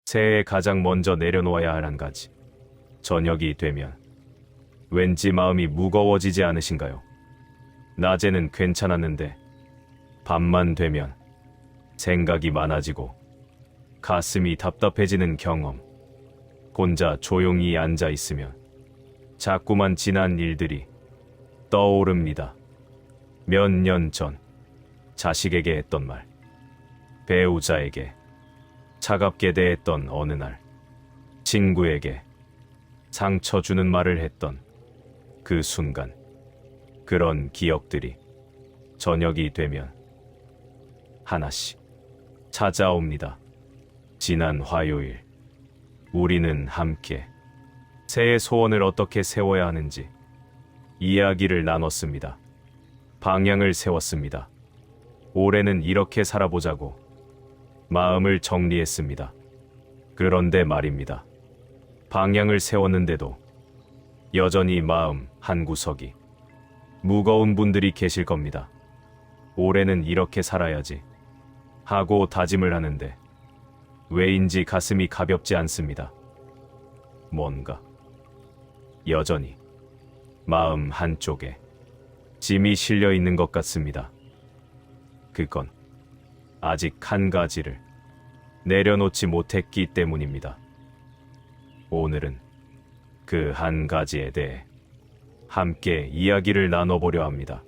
새해에 가장 먼저 내려놓아야 할 한 가지. 저녁이 되면 왠지 마음이 무거워지지 않으신가요? 낮에는 괜찮았는데 밤만 되면 생각이 많아지고 가슴이 답답해지는 경험. 혼자 조용히 앉아 있으면 자꾸만 지난 일들이 떠오릅니다. 몇 년 전 자식에게 했던 말, 배우자에게 차갑게 대했던 어느 날, 친구에게 상처 주는 말을 했던 그 순간, 그런 기억들이 저녁이 되면 하나씩 찾아옵니다. 지난 화요일, 우리는 함께 새해 소원을 어떻게 세워야 하는지 이야기를 나눴습니다. 방향을 세웠습니다. 올해는 이렇게 살아보자고 마음을 정리했습니다. 그런데 말입니다. 방향을 세웠는데도 여전히 마음 한구석이 무거운 분들이 계실 겁니다. 올해는 이렇게 살아야지 하고 다짐을 하는데 왜인지 가슴이 가볍지 않습니다. 뭔가 여전히 마음 한쪽에 짐이 실려 있는 것 같습니다. 그건 아직 한 가지를 내려놓지 못했기 때문입니다. 오늘은 그 한 가지에 대해 함께 이야기를 나눠보려 합니다.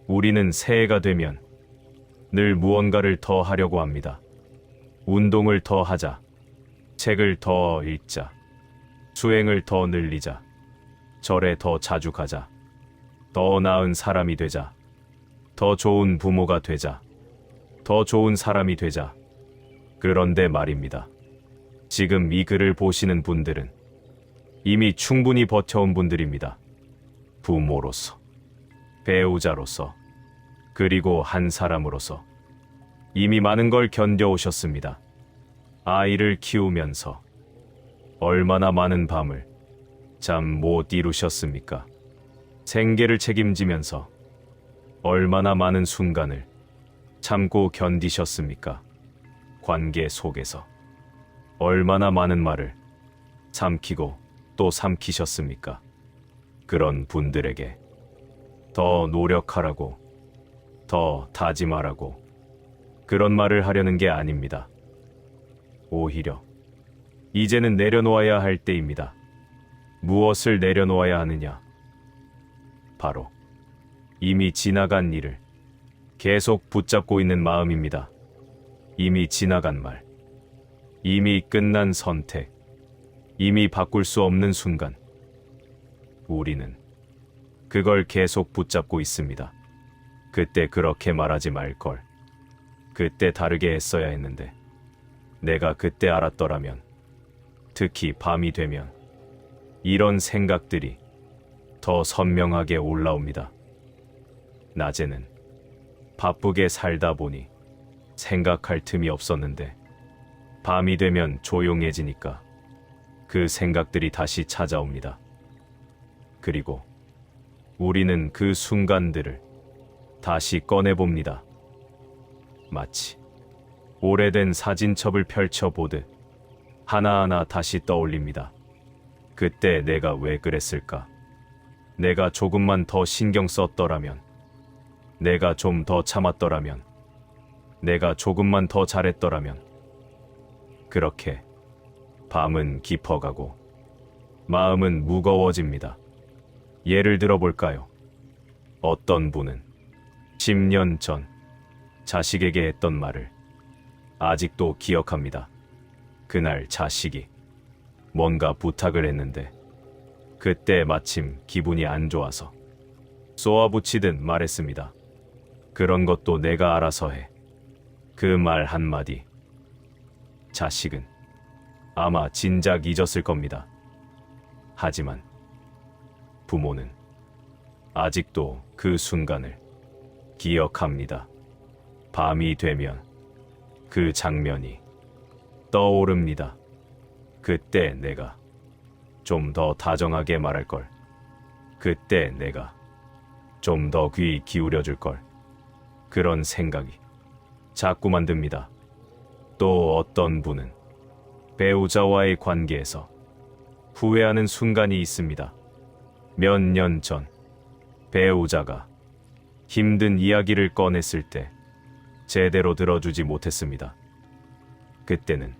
우리는 새해가 되면 늘 무언가를 더 하려고 합니다. 운동을 더 하자, 책을 더 읽자, 수행을 더 늘리자, 절에 더 자주 가자, 더 나은 사람이 되자, 더 좋은 부모가 되자, 더 좋은 사람이 되자. 그런데 말입니다. 지금 이 글을 보시는 분들은 이미 충분히 버텨온 분들입니다. 부모로서, 배우자로서, 그리고 한 사람으로서 이미 많은 걸 견뎌오셨습니다. 아이를 키우면서 얼마나 많은 밤을 잠 못 이루셨습니까? 생계를 책임지면서 얼마나 많은 순간을 참고 견디셨습니까? 관계 속에서 얼마나 많은 말을 삼키고 또 삼키셨습니까? 그런 분들에게 더 노력하라고, 더 다짐하라고 그런 말을 하려는 게 아닙니다. 오히려 이제는 내려놓아야 할 때입니다. 무엇을 내려놓아야 하느냐? 바로 이미 지나간 일을 계속 붙잡고 있는 마음입니다. 이미 지나간 말, 이미 끝난 선택, 이미 바꿀 수 없는 순간, 우리는 그걸 계속 붙잡고 있습니다. 그때 그렇게 말하지 말걸. 그때 다르게 했어야 했는데, 내가 그때 알았더라면, 특히 밤이 되면 이런 생각들이 더 선명하게 올라옵니다. 낮에는 바쁘게 살다 보니 생각할 틈이 없었는데 밤이 되면 조용해지니까 그 생각들이 다시 찾아옵니다. 그리고 우리는 그 순간들을 다시 꺼내봅니다. 마치 오래된 사진첩을 펼쳐보듯 하나하나 다시 떠올립니다. 그때 내가 왜 그랬을까? 내가 조금만 더 신경 썼더라면, 내가 좀 더 참았더라면, 내가 조금만 더 잘했더라면. 그렇게 밤은 깊어가고 마음은 무거워집니다. 예를 들어 볼까요? 어떤 분은 10년 전 자식에게 했던 말을 아직도 기억합니다. 그날 자식이 뭔가 부탁을 했는데 그때 마침 기분이 안 좋아서 쏘아붙이듯 말했습니다. 그런 것도 내가 알아서 해. 그 말 한마디. 자식은 아마 진작 잊었을 겁니다. 하지만 부모는 아직도 그 순간을 기억합니다. 밤이 되면 그 장면이 떠오릅니다. 그때 내가 좀 더 다정하게 말할 걸. 그때 내가 좀 더 귀 기울여 줄 걸. 그런 생각이 자꾸만 듭니다. 또 어떤 분은 배우자와의 관계에서 후회하는 순간이 있습니다. 몇 년 전 배우자가 힘든 이야기를 꺼냈을 때 제대로 들어주지 못했습니다. 그때는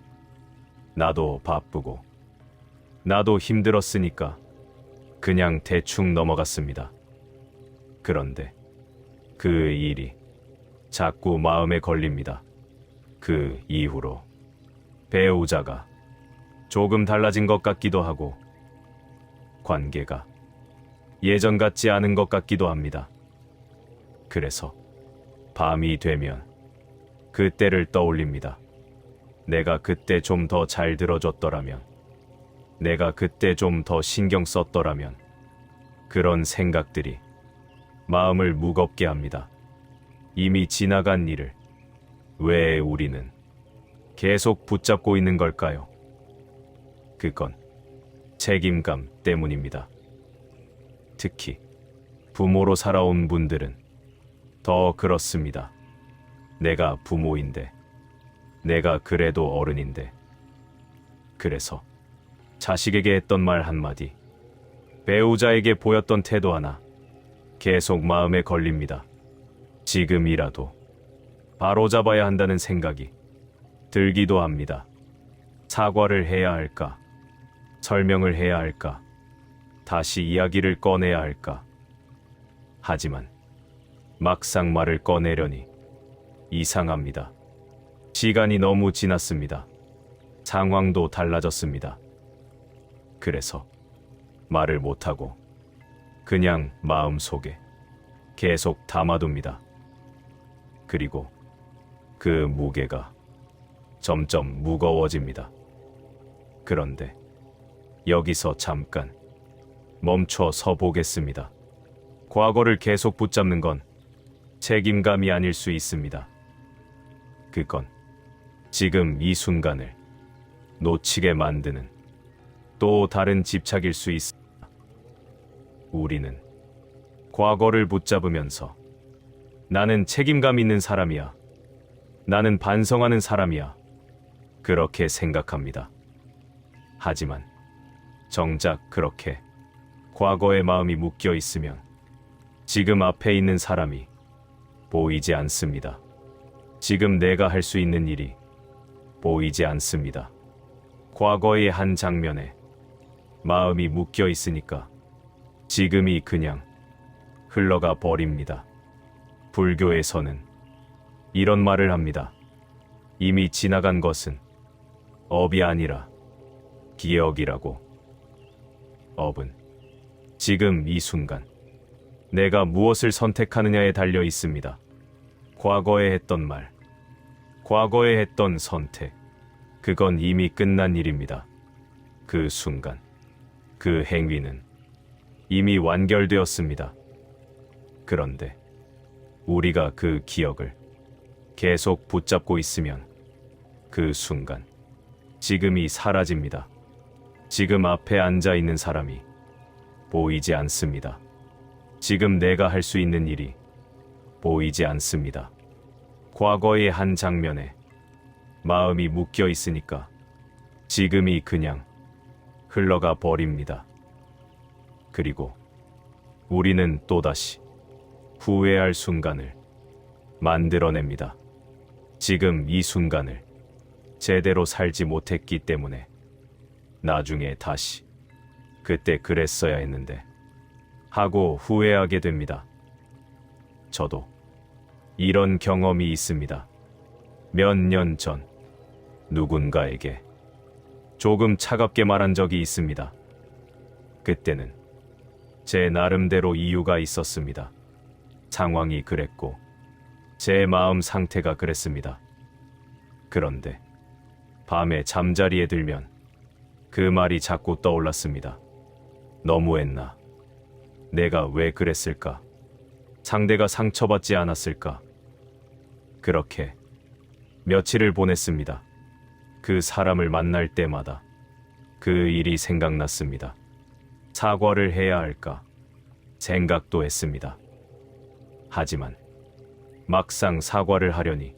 나도 바쁘고 나도 힘들었으니까 그냥 대충 넘어갔습니다. 그런데 그 일이 자꾸 마음에 걸립니다. 그 이후로 배우자가 조금 달라진 것 같기도 하고 관계가 예전 같지 않은 것 같기도 합니다. 그래서 밤이 되면 그때를 떠올립니다. 내가 그때 좀 더 잘 들어줬더라면, 내가 그때 좀 더 신경 썼더라면, 그런 생각들이 마음을 무겁게 합니다. 이미 지나간 일을 왜 우리는 계속 붙잡고 있는 걸까요? 그건 책임감 때문입니다. 특히 부모로 살아온 분들은 더 그렇습니다. 내가 부모인데, 내가 그래도 어른인데. 그래서 자식에게 했던 말 한마디, 배우자에게 보였던 태도 하나 계속 마음에 걸립니다. 지금이라도 바로잡아야 한다는 생각이 들기도 합니다. 사과를 해야 할까? 설명을 해야 할까? 다시 이야기를 꺼내야 할까? 하지만 막상 말을 꺼내려니 이상합니다. 시간이 너무 지났습니다. 상황도 달라졌습니다. 그래서 말을 못하고 그냥 마음속에 계속 담아둡니다. 그리고 그 무게가 점점 무거워집니다. 그런데 여기서 잠깐 멈춰 서 보겠습니다. 과거를 계속 붙잡는 건 책임감이 아닐 수 있습니다. 그건 지금 이 순간을 놓치게 만드는 또 다른 집착일 수 있습니다. 우리는 과거를 붙잡으면서 나는 책임감 있는 사람이야, 나는 반성하는 사람이야, 그렇게 생각합니다. 하지만 정작 그렇게 과거의 마음이 묶여 있으면 지금 앞에 있는 사람이 보이지 않습니다. 지금 내가 할 수 있는 일이 보이지 않습니다. 과거의 한 장면에 마음이 묶여 있으니까 지금이 그냥 흘러가 버립니다. 불교에서는 이런 말을 합니다. 이미 지나간 것은 업이 아니라 기억이라고. 업은 지금 이 순간 내가 무엇을 선택하느냐에 달려 있습니다. 과거에 했던 말, 과거에 했던 선택, 그건 이미 끝난 일입니다. 그 순간, 그 행위는 이미 완결되었습니다. 그런데 우리가 그 기억을 계속 붙잡고 있으면 그 순간, 지금이 사라집니다. 지금 앞에 앉아 있는 사람이 보이지 않습니다. 지금 내가 할 수 있는 일이 보이지 않습니다. 과거의 한 장면에 마음이 묶여 있으니까 지금이 그냥 흘러가 버립니다. 그리고 우리는 또다시 후회할 순간을 만들어냅니다. 지금 이 순간을 제대로 살지 못했기 때문에 나중에 다시 그때 그랬어야 했는데 하고 후회하게 됩니다. 저도 이런 경험이 있습니다. 몇 년 전 누군가에게 조금 차갑게 말한 적이 있습니다. 그때는 제 나름대로 이유가 있었습니다. 상황이 그랬고 제 마음 상태가 그랬습니다. 그런데 밤에 잠자리에 들면 그 말이 자꾸 떠올랐습니다. 너무했나? 내가 왜 그랬을까? 상대가 상처받지 않았을까? 그렇게 며칠을 보냈습니다. 그 사람을 만날 때마다 그 일이 생각났습니다. 사과를 해야 할까 생각도 했습니다. 하지만 막상 사과를 하려니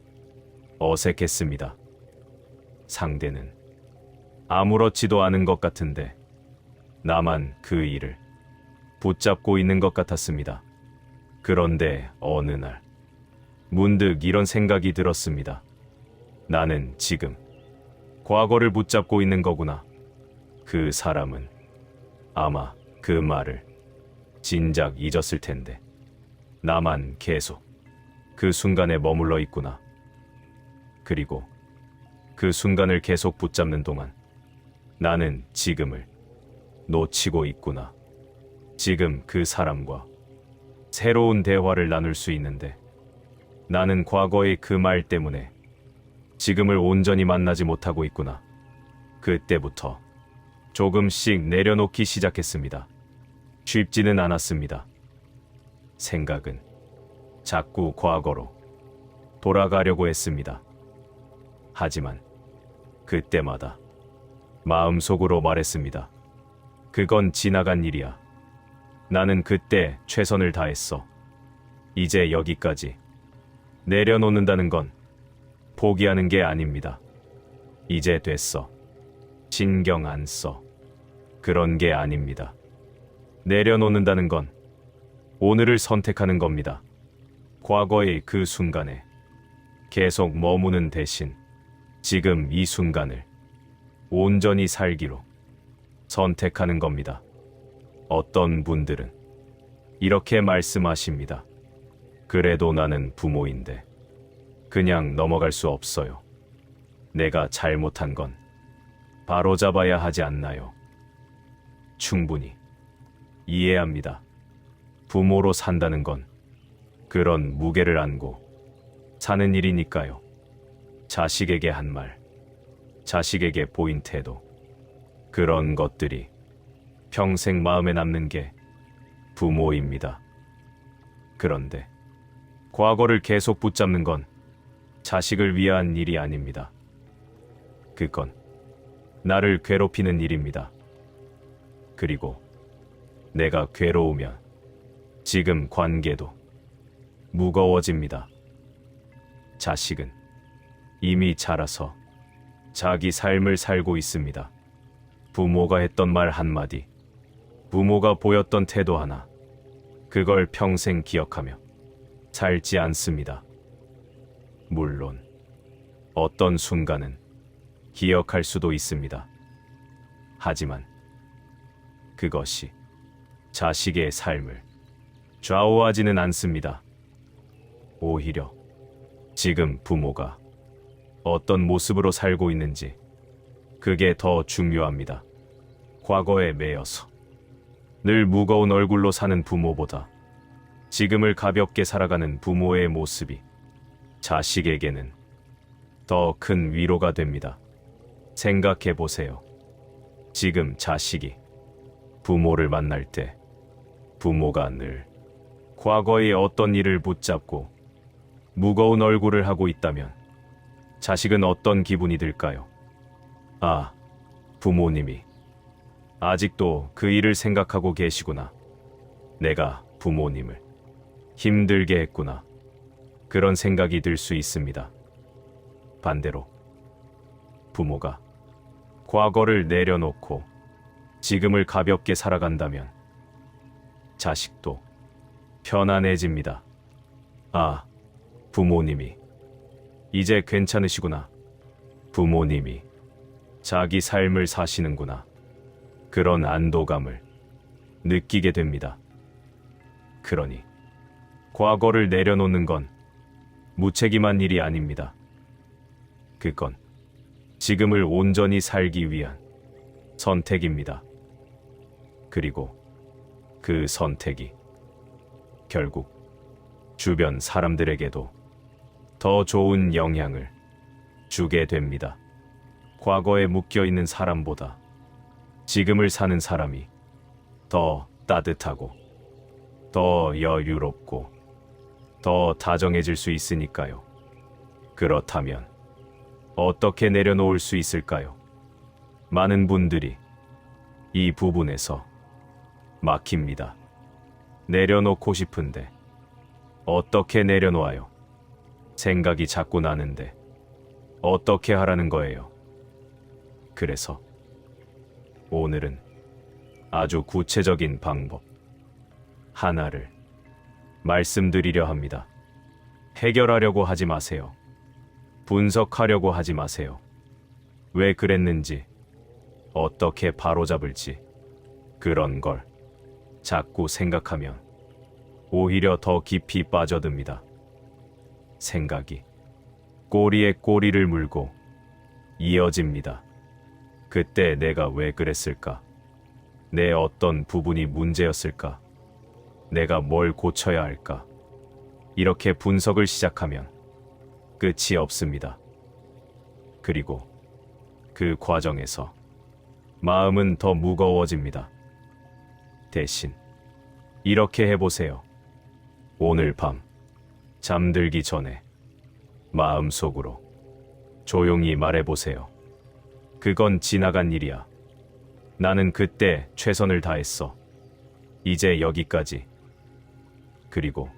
어색했습니다. 상대는 아무렇지도 않은 것 같은데 나만 그 일을 붙잡고 있는 것 같았습니다. 그런데 어느 날 문득 이런 생각이 들었습니다. 나는 지금 과거를 붙잡고 있는 거구나. 그 사람은 아마 그 말을 진작 잊었을 텐데 나만 계속 그 순간에 머물러 있구나. 그리고 그 순간을 계속 붙잡는 동안 나는 지금을 놓치고 있구나. 지금 그 사람과 새로운 대화를 나눌 수 있는데 나는 과거의 그 말 때문에 지금을 온전히 만나지 못하고 있구나. 그때부터 조금씩 내려놓기 시작했습니다. 쉽지는 않았습니다. 생각은 자꾸 과거로 돌아가려고 했습니다. 하지만 그때마다 마음속으로 말했습니다. 그건 지나간 일이야. 나는 그때 최선을 다했어. 이제 여기까지. 내려놓는다는 건 포기하는 게 아닙니다. 이제 됐어. 신경 안 써. 그런 게 아닙니다. 내려놓는다는 건 오늘을 선택하는 겁니다. 과거의 그 순간에 계속 머무는 대신 지금 이 순간을 온전히 살기로 선택하는 겁니다. 어떤 분들은 이렇게 말씀하십니다. 그래도 나는 부모인데 그냥 넘어갈 수 없어요. 내가 잘못한 건 바로잡아야 하지 않나요? 충분히 이해합니다. 부모로 산다는 건 그런 무게를 안고 사는 일이니까요. 자식에게 한 말, 자식에게 보인 태도, 그런 것들이 평생 마음에 남는 게 부모입니다. 그런데 과거를 계속 붙잡는 건 자식을 위한 일이 아닙니다. 그건 나를 괴롭히는 일입니다. 그리고 내가 괴로우면 지금 관계도 무거워집니다. 자식은 이미 자라서 자기 삶을 살고 있습니다. 부모가 했던 말 한마디, 부모가 보였던 태도 하나, 그걸 평생 기억하며 살지 않습니다. 물론 어떤 순간은 기억할 수도 있습니다. 하지만 그것이 자식의 삶을 좌우하지는 않습니다. 오히려 지금 부모가 어떤 모습으로 살고 있는지 그게 더 중요합니다. 과거에 매여서 늘 무거운 얼굴로 사는 부모보다 지금을 가볍게 살아가는 부모의 모습이 자식에게는 더 큰 위로가 됩니다. 생각해 보세요. 지금 자식이 부모를 만날 때 부모가 늘 과거의 어떤 일을 붙잡고 무거운 얼굴을 하고 있다면 자식은 어떤 기분이 들까요? 아, 부모님이 아직도 그 일을 생각하고 계시구나. 내가 부모님을 힘들게 했구나. 그런 생각이 들 수 있습니다. 반대로 부모가 과거를 내려놓고 지금을 가볍게 살아간다면 자식도 편안해집니다. 아, 부모님이 이제 괜찮으시구나. 부모님이 자기 삶을 사시는구나. 그런 안도감을 느끼게 됩니다. 그러니 과거를 내려놓는 건 무책임한 일이 아닙니다. 그건 지금을 온전히 살기 위한 선택입니다. 그리고 그 선택이 결국 주변 사람들에게도 더 좋은 영향을 주게 됩니다. 과거에 묶여 있는 사람보다 지금을 사는 사람이 더 따뜻하고 더 여유롭고 더 다정해질 수 있으니까요. 그렇다면 어떻게 내려놓을 수 있을까요? 많은 분들이 이 부분에서 막힙니다. 내려놓고 싶은데 어떻게 내려놓아요? 생각이 자꾸 나는데 어떻게 하라는 거예요? 그래서 오늘은 아주 구체적인 방법 하나를 말씀드리려 합니다. 해결하려고 하지 마세요. 분석하려고 하지 마세요. 왜 그랬는지, 어떻게 바로잡을지, 그런 걸 자꾸 생각하면 오히려 더 깊이 빠져듭니다. 생각이 꼬리에 꼬리를 물고 이어집니다. 그때 내가 왜 그랬을까? 내 어떤 부분이 문제였을까? 내가 뭘 고쳐야 할까? 이렇게 분석을 시작하면 끝이 없습니다. 그리고 그 과정에서 마음은 더 무거워집니다. 대신 이렇게 해보세요. 오늘 밤 잠들기 전에 마음속으로 조용히 말해보세요. 그건 지나간 일이야. 나는 그때 최선을 다했어. 이제 여기까지. 그리고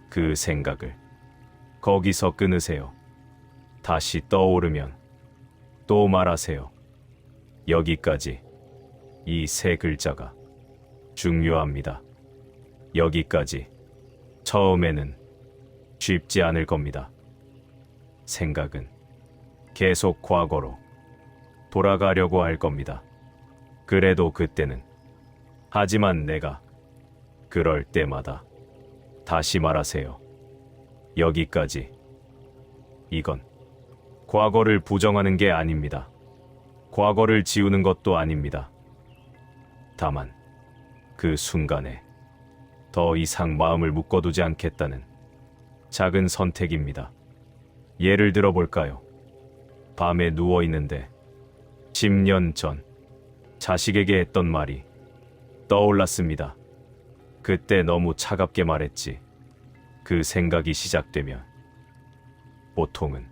그 생각을 거기서 끊으세요. 다시 떠오르면 또 말하세요. 여기까지. 이 세 글자가 중요합니다. 여기까지. 처음에는 쉽지 않을 겁니다. 생각은 계속 과거로 돌아가려고 할 겁니다. 그래도 그때는, 하지만 내가 그럴 때마다 다시 말하세요. 여기까지. 이건 과거를 부정하는 게 아닙니다. 과거를 지우는 것도 아닙니다. 다만 그 순간에 더 이상 마음을 묶어두지 않겠다는 작은 선택입니다. 예를 들어 볼까요? 밤에 누워 있는데 10년 전 자식에게 했던 말이 떠올랐습니다. 그때 너무 차갑게 말했지. 그 생각이 시작되면 보통은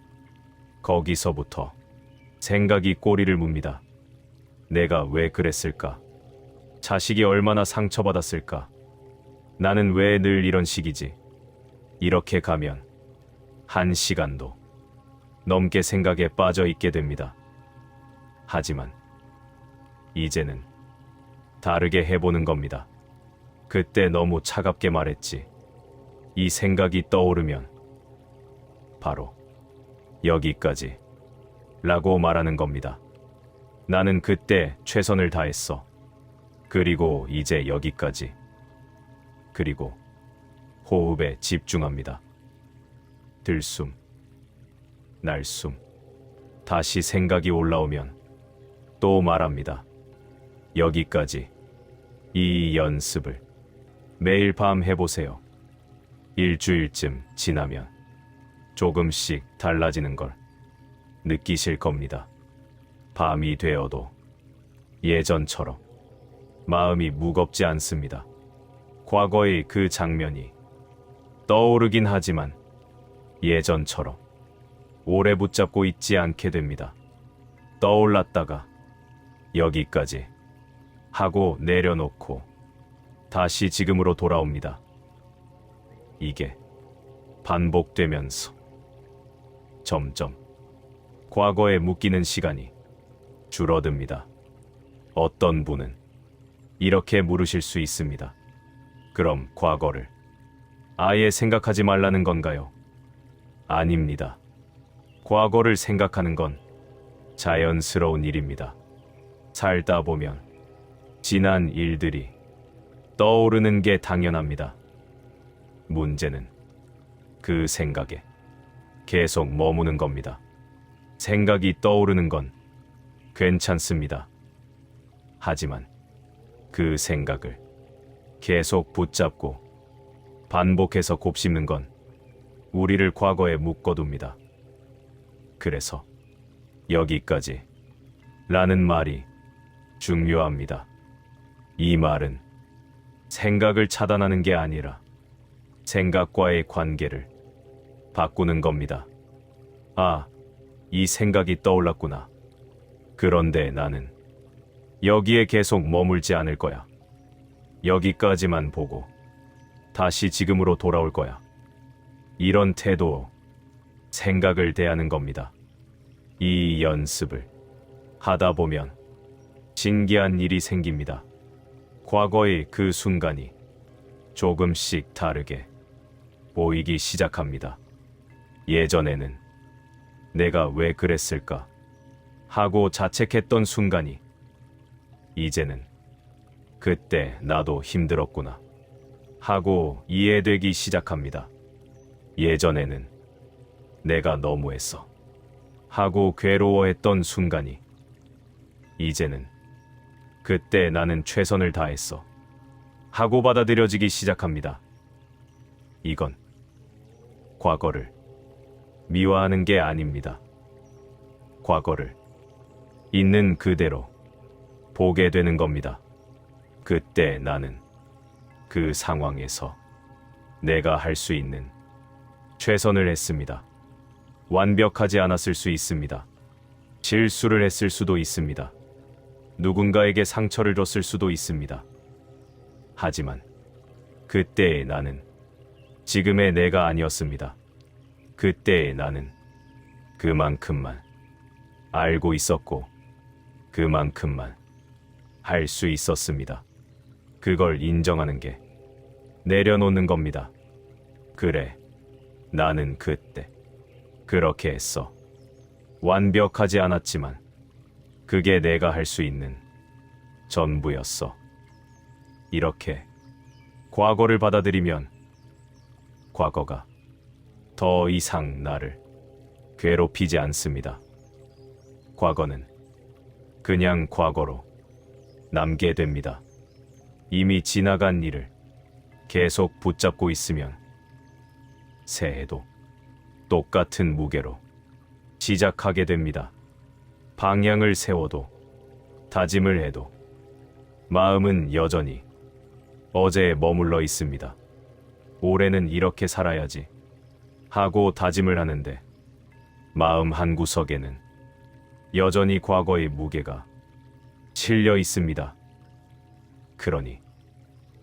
거기서부터 생각이 꼬리를 뭅니다. 내가 왜 그랬을까? 자식이 얼마나 상처받았을까? 나는 왜 늘 이런 식이지? 이렇게 가면 1시간도 넘게 생각에 빠져 있게 됩니다. 하지만 이제는 다르게 해보는 겁니다. 그때 너무 차갑게 말했지. 이 생각이 떠오르면 바로 여기까지 라고 말하는 겁니다. 나는 그때 최선을 다했어. 그리고 이제 여기까지. 그리고 호흡에 집중합니다. 들숨, 날숨. 다시 생각이 올라오면 또 말합니다. 여기까지. 이 연습을 매일 밤 해보세요. 일주일쯤 지나면 조금씩 달라지는 걸 느끼실 겁니다. 밤이 되어도 예전처럼 마음이 무겁지 않습니다. 과거의 그 장면이 떠오르긴 하지만 예전처럼 오래 붙잡고 있지 않게 됩니다. 떠올랐다가 여기까지 하고 내려놓고 다시 지금으로 돌아옵니다. 이게 반복되면서 점점 과거에 묶이는 시간이 줄어듭니다. 어떤 분은 이렇게 물으실 수 있습니다. 그럼 과거를 아예 생각하지 말라는 건가요? 아닙니다. 과거를 생각하는 건 자연스러운 일입니다. 살다 보면 지난 일들이 떠오르는 게 당연합니다. 문제는 그 생각에 계속 머무는 겁니다. 생각이 떠오르는 건 괜찮습니다. 하지만 그 생각을 계속 붙잡고 반복해서 곱씹는 건 우리를 과거에 묶어둡니다. 그래서 여기까지 라는 말이 중요합니다. 이 말은 생각을 차단하는 게 아니라 생각과의 관계를 바꾸는 겁니다. 아, 이 생각이 떠올랐구나. 그런데 나는 여기에 계속 머물지 않을 거야. 여기까지만 보고 다시 지금으로 돌아올 거야. 이런 태도로 생각을 대하는 겁니다. 이 연습을 하다 보면 신기한 일이 생깁니다. 과거의 그 순간이 조금씩 다르게 보이기 시작합니다. 예전에는 내가 왜 그랬을까 하고 자책했던 순간이 이제는 그때 나도 힘들었구나 하고 이해되기 시작합니다. 예전에는 내가 너무했어 하고 괴로워했던 순간이 이제는 그때 나는 최선을 다했어 하고 받아들여지기 시작합니다. 이건 과거를 미화하는 게 아닙니다. 과거를 있는 그대로 보게 되는 겁니다. 그때 나는 그 상황에서 내가 할 수 있는 최선을 했습니다. 완벽하지 않았을 수 있습니다. 실수를 했을 수도 있습니다. 누군가에게 상처를 줬을 수도 있습니다. 하지만 그때의 나는 지금의 내가 아니었습니다. 그때의 나는 그만큼만 알고 있었고 그만큼만 할 수 있었습니다. 그걸 인정하는 게 내려놓는 겁니다. 그래, 나는 그때 그렇게 했어. 완벽하지 않았지만 그게 내가 할 수 있는 전부였어. 이렇게 과거를 받아들이면 과거가 더 이상 나를 괴롭히지 않습니다. 과거는 그냥 과거로 남게 됩니다. 이미 지나간 일을 계속 붙잡고 있으면 새해도 똑같은 무게로 시작하게 됩니다. 방향을 세워도 다짐을 해도 마음은 여전히 어제에 머물러 있습니다. 올해는 이렇게 살아야지 하고 다짐을 하는데 마음 한구석에는 여전히 과거의 무게가 실려 있습니다. 그러니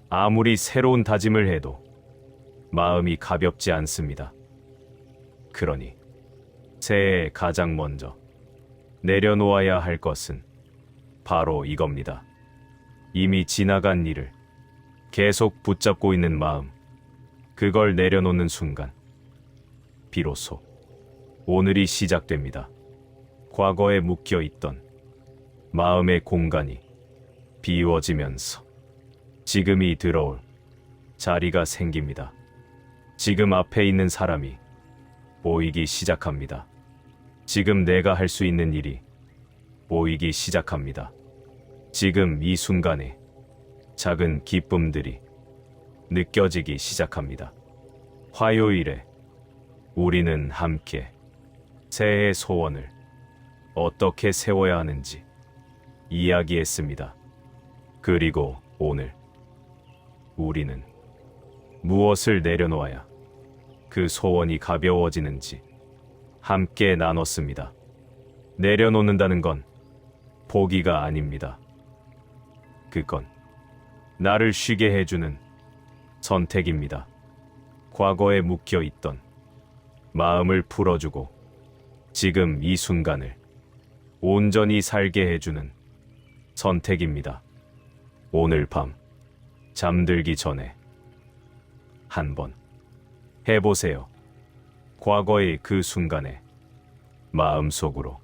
아무리 새로운 다짐을 해도 마음이 가볍지 않습니다. 그러니 새해에 가장 먼저 내려놓아야 할 것은 바로 이겁니다. 이미 지나간 일을 계속 붙잡고 있는 마음, 그걸 내려놓는 순간 비로소 오늘이 시작됩니다. 과거에 묶여 있던 마음의 공간이 비워지면서 지금이 들어올 자리가 생깁니다. 지금 앞에 있는 사람이 보이기 시작합니다. 지금 내가 할 수 있는 일이 보이기 시작합니다. 지금 이 순간에 작은 기쁨들이 느껴지기 시작합니다. 화요일에 우리는 함께 새해 소원을 어떻게 세워야 하는지 이야기했습니다. 그리고 오늘 우리는 무엇을 내려놓아야 그 소원이 가벼워지는지 함께 나눴습니다. 내려놓는다는 건 포기가 아닙니다. 그건 나를 쉬게 해주는 선택입니다. 과거에 묶여 있던 마음을 풀어주고 지금 이 순간을 온전히 살게 해주는 선택입니다. 오늘 밤 잠들기 전에 한번 해보세요. 과거의 그 순간에 마음속으로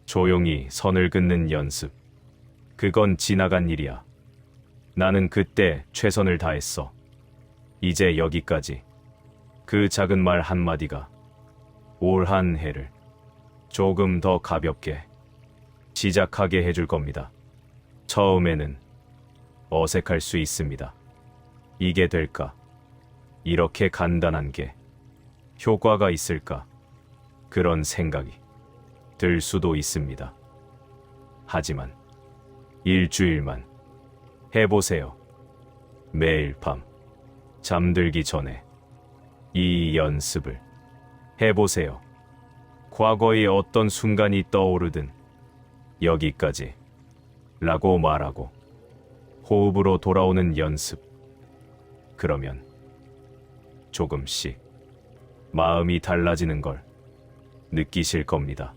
조용히 선을 긋는 연습. 그건 지나간 일이야. 나는 그때 최선을 다했어. 이제 여기까지. 그 작은 말 한마디가 올 한 해를 조금 더 가볍게 시작하게 해줄 겁니다. 처음에는 어색할 수 있습니다. 이게 될까? 이렇게 간단한 게 효과가 있을까? 그런 생각이 들 수도 있습니다. 하지만 일주일만 해보세요. 매일 밤 잠들기 전에 이 연습을 해보세요. 과거의 어떤 순간이 떠오르든 여기까지 라고 말하고 호흡으로 돌아오는 연습. 그러면 조금씩 마음이 달라지는 걸 느끼실 겁니다.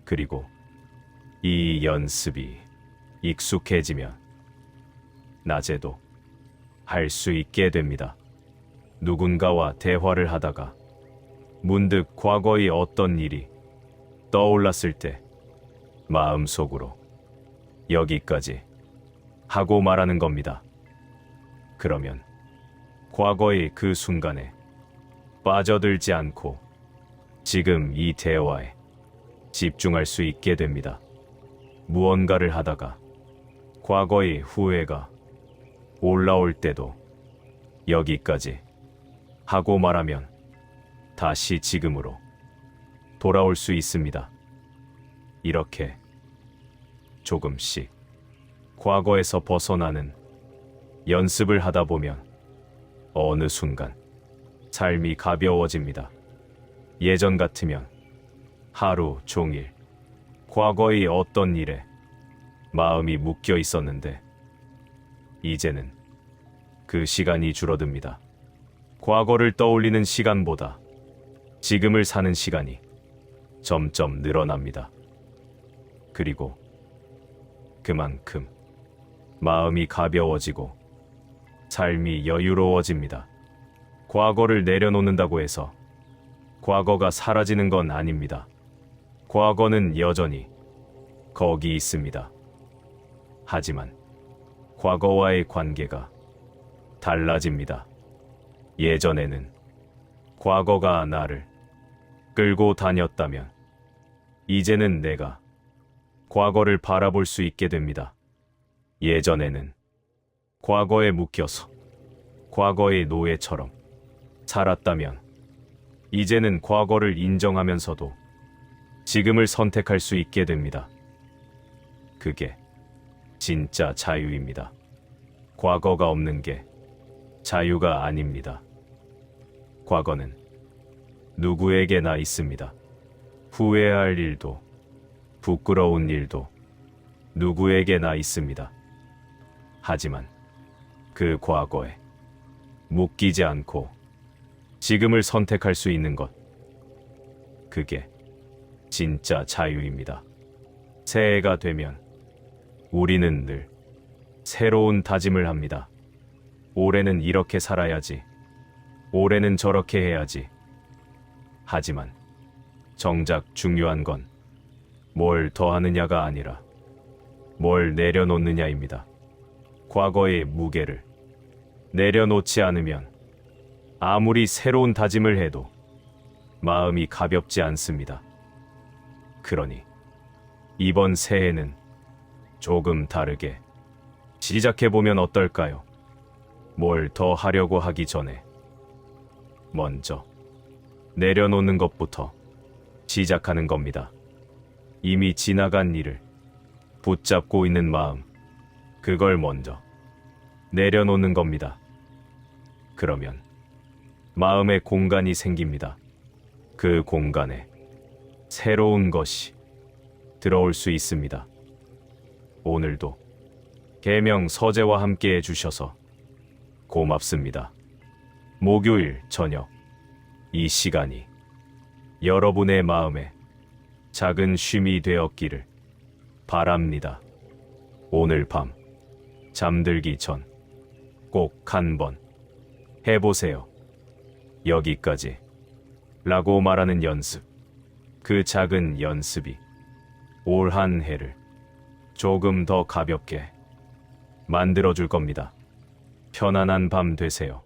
그리고 이 연습이 익숙해지면 낮에도 할 수 있게 됩니다. 누군가와 대화를 하다가 문득 과거의 어떤 일이 떠올랐을 때 마음속으로 여기까지 하고 말하는 겁니다. 그러면 과거의 그 순간에 빠져들지 않고 지금 이 대화에 집중할 수 있게 됩니다. 무언가를 하다가 과거의 후회가 올라올 때도 여기까지 하고 말하면 다시 지금으로 돌아올 수 있습니다. 이렇게 조금씩 과거에서 벗어나는 연습을 하다 보면 어느 순간 삶이 가벼워집니다. 예전 같으면 하루 종일 과거의 어떤 일에 마음이 묶여 있었는데 이제는 그 시간이 줄어듭니다. 과거를 떠올리는 시간보다 지금을 사는 시간이 점점 늘어납니다. 그리고 그만큼 마음이 가벼워지고 삶이 여유로워집니다. 과거를 내려놓는다고 해서 과거가 사라지는 건 아닙니다. 과거는 여전히 거기 있습니다. 하지만 과거와의 관계가 달라집니다. 예전에는 과거가 나를 끌고 다녔다면 이제는 내가 과거를 바라볼 수 있게 됩니다. 예전에는 과거에 묶여서 과거의 노예처럼 살았다면 이제는 과거를 인정하면서도 지금을 선택할 수 있게 됩니다. 그게 진짜 자유입니다. 과거가 없는 게 자유가 아닙니다. 과거는 누구에게나 있습니다. 후회할 일도 부끄러운 일도 누구에게나 있습니다. 하지만 그 과거에 묶이지 않고 지금을 선택할 수 있는 것, 그게 진짜 자유입니다. 새해가 되면 우리는 늘 새로운 다짐을 합니다. 올해는 이렇게 살아야지. 올해는 저렇게 해야지. 하지만 정작 중요한 건 뭘 더하느냐가 아니라 뭘 내려놓느냐입니다. 과거의 무게를 내려놓지 않으면 아무리 새로운 다짐을 해도 마음이 가볍지 않습니다. 그러니 이번 새해는 조금 다르게 시작해보면 어떨까요? 뭘 더 하려고 하기 전에 먼저 내려놓는 것부터 시작하는 겁니다. 이미 지나간 일을 붙잡고 있는 마음, 그걸 먼저 내려놓는 겁니다. 그러면 마음의 공간이 생깁니다. 그 공간에 새로운 것이 들어올 수 있습니다. 오늘도 계명 서재와 함께 해주셔서 고맙습니다. 목요일 저녁 이 시간이 여러분의 마음에 작은 쉼이 되었기를 바랍니다. 오늘 밤 잠들기 전 꼭 한번 해보세요. 여기까지 라고 말하는 연습, 그 작은 연습이 올 한 해를 조금 더 가볍게 만들어줄 겁니다. 편안한 밤 되세요.